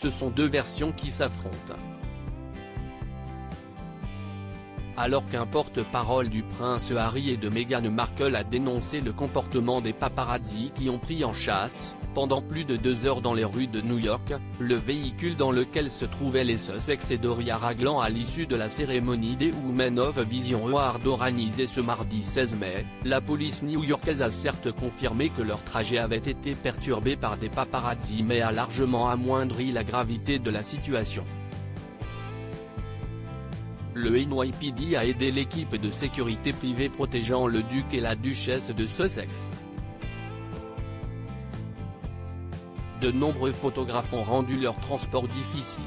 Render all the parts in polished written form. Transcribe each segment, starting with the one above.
ce sont deux versions qui s'affrontent. Alors qu'un porte-parole du prince Harry et de Meghan Markle a dénoncé le comportement des paparazzi qui ont pris en chasse, pendant plus de 2 heures dans les rues de New York, le véhicule dans lequel se trouvaient les Sussex et Doria Ragland à l'issue de la cérémonie des Women of Vision Award organisée ce mardi 16 mai, la police new-yorkaise a certes confirmé que leur trajet avait été perturbé par des paparazzi mais a largement amoindri la gravité de la situation. Le NYPD a aidé l'équipe de sécurité privée protégeant le duc et la duchesse de Sussex. De nombreux photographes ont rendu leur transport difficile.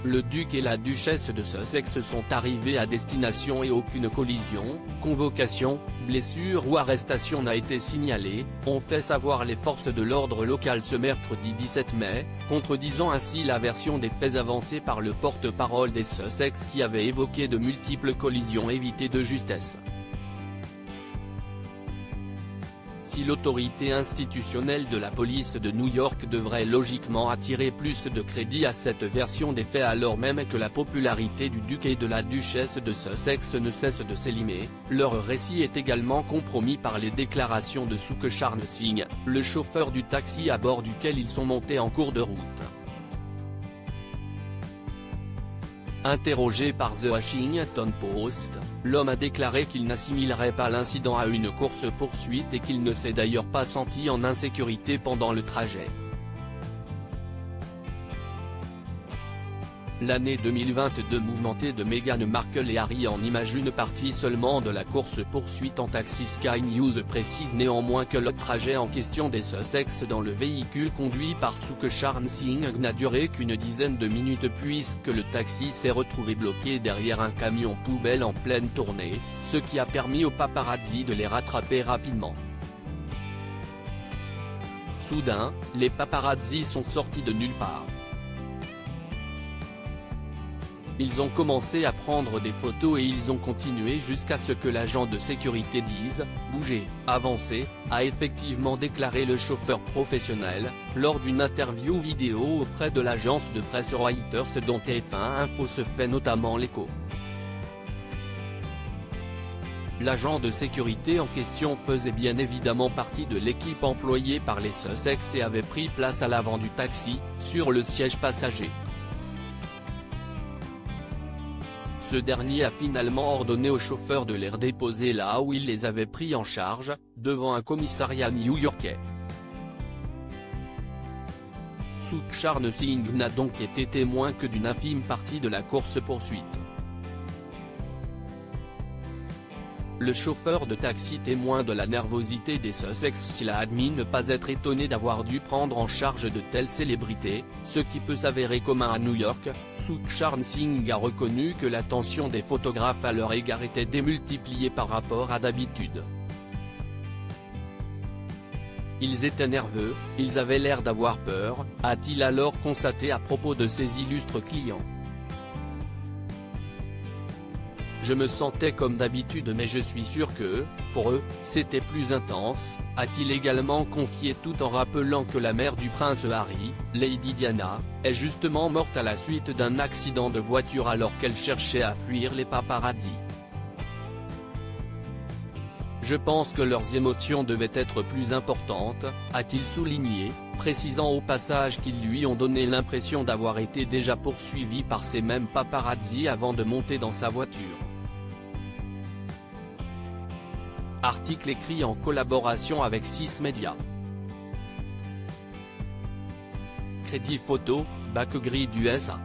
Le duc et la duchesse de Sussex sont arrivés à destination et aucune collision, convocation, blessure ou arrestation n'a été signalée, ont fait savoir les forces de l'ordre locales ce mercredi 17 mai, contredisant ainsi la version des faits avancée par le porte-parole des Sussex qui avait évoqué de multiples collisions évitées de justesse. Si l'autorité institutionnelle de la police de New York devrait logiquement attirer plus de crédit à cette version des faits alors même que la popularité du duc et de la duchesse de Sussex ne cesse de s'élimer, leur récit est également compromis par les déclarations de Sukhsharn Singh, le chauffeur du taxi à bord duquel ils sont montés en cours de route. Interrogé par The Washington Post, l'homme a déclaré qu'il n'assimilerait pas l'incident à une course-poursuite et qu'il ne s'est d'ailleurs pas senti en insécurité pendant le trajet. L'année 2022 mouvementée de Meghan Markle et Harry en image une partie seulement de la course-poursuite en taxi. Sky News précise néanmoins que le trajet en question des Sussex dans le véhicule conduit par Sukhsharn Singh n'a duré qu'une dizaine de minutes puisque le taxi s'est retrouvé bloqué derrière un camion poubelle en pleine tournée, ce qui a permis aux paparazzi de les rattraper rapidement. Soudain, les paparazzi sont sortis de nulle part. Ils ont commencé à prendre des photos et ils ont continué jusqu'à ce que l'agent de sécurité dise « Bougez, avancez », a effectivement déclaré le chauffeur professionnel, lors d'une interview vidéo auprès de l'agence de presse Reuters dont TF1 Info se fait notamment l'écho. L'agent de sécurité en question faisait bien évidemment partie de l'équipe employée par les Sussex et avait pris place à l'avant du taxi, sur le siège passager. Ce dernier a finalement ordonné au chauffeur de les redéposer là où il les avait pris en charge, devant un commissariat new-yorkais. Sukhsharn Singh n'a donc été témoin que d'une infime partie de la course-poursuite. Le chauffeur de taxi témoin de la nervosité des Sussex s'il a admis ne pas être étonné d'avoir dû prendre en charge de telles célébrités, ce qui peut s'avérer commun à New York. Sukhsharn Singh a reconnu que l'attention des photographes à leur égard était démultipliée par rapport à d'habitude. Ils étaient nerveux, ils avaient l'air d'avoir peur, a-t-il alors constaté à propos de ses illustres clients. Je me sentais comme d'habitude mais je suis sûr que, pour eux, c'était plus intense, a-t-il également confié tout en rappelant que la mère du prince Harry, Lady Diana, est justement morte à la suite d'un accident de voiture alors qu'elle cherchait à fuir les paparazzi. Je pense que leurs émotions devaient être plus importantes, a-t-il souligné, précisant au passage qu'ils lui ont donné l'impression d'avoir été déjà poursuivi par ces mêmes paparazzi avant de monter dans sa voiture. Article écrit en collaboration avec 6 médias. Crédit photo, Backgrid USA.